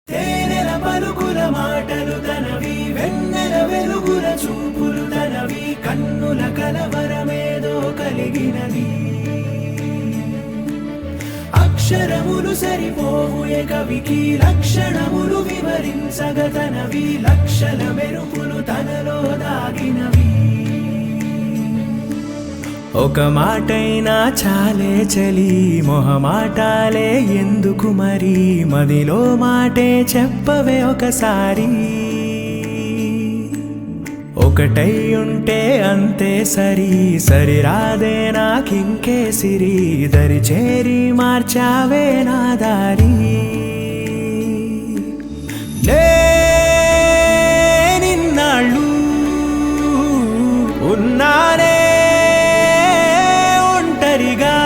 తేనెల పలుకుల మాటలు తనవి, వెన్నెల వెలుగుల చూపులు తనవి, కన్నుల కలవరమేదో కలిగినది. అక్షరములు సరిపోవు ఏ కవికి, లక్షణములు వివరించగ తనవి, లక్షల మెరుపులు తనలో దాగినవి. ఒక మాటైనా చాలే చలి, మొహమాటాలే ఎందుకు మరి, మదిలో మాటే చెప్పవే ఒకసారి. ఒకటై ఉంటే అంతే సరి, సరిరాదే నాకింకే సిరి, దరి చేరి మార్చావే నా దారి. నిన్నాళ్ళు ఉన్నానే ఒంటరిగా,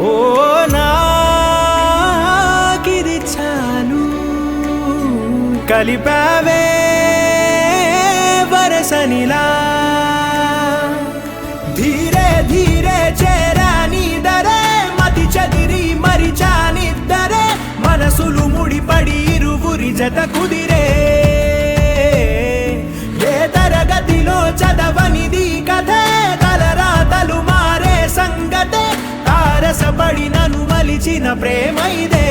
ఓ నాకిది చాలు, కలిపావే వరసనిలా. ధీరే ధీరే చేరా నీదరే, మతి చదిరి మరిచానిద్దరే, మనసులు ముడిపడి ఇరువురి జత కుదిరే. ఏ తరగతిలో చదవనిది కథే, తలరాతలు మారే సంగతే, తారసపడి నన్ను మలిచిన ప్రేమ ఇదే.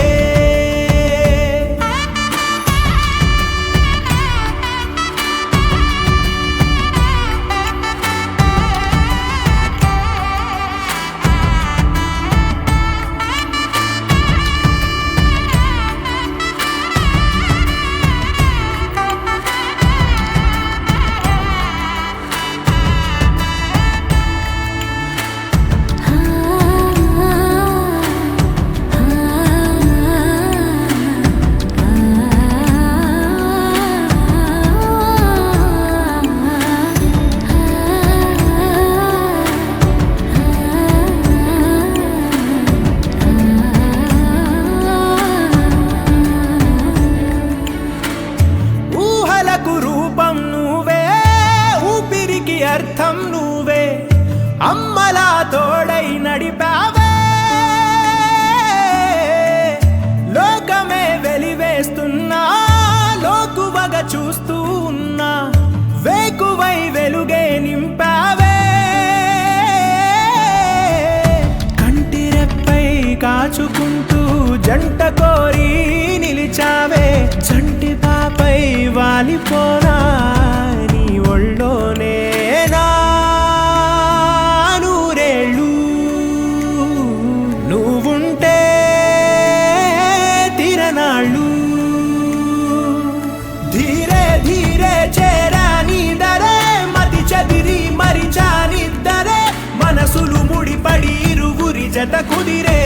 అర్థం నువ్వే, అమ్మలా తోడై నడిపావే, లోకమే వెలివేస్తున్నా, లోకువగా చూస్తూ ఉన్నా, వేకువై వెలుగే నింపావే. కంటిరెప్పై కాచుకుంటూ జంట కోరి నిలిచావే, చంటి పాపై వాలిపోనా నీ ఒళ్ళోనే నూరేళ్ళు. నువ్వుంటే తిరనాళ్ళు. ధీరే ధీరే చేరా నీదరే, మతి చదిరి మరిచానిద్దరే, మనసులు ముడిపడి ఇరువురి జత కుదిరే.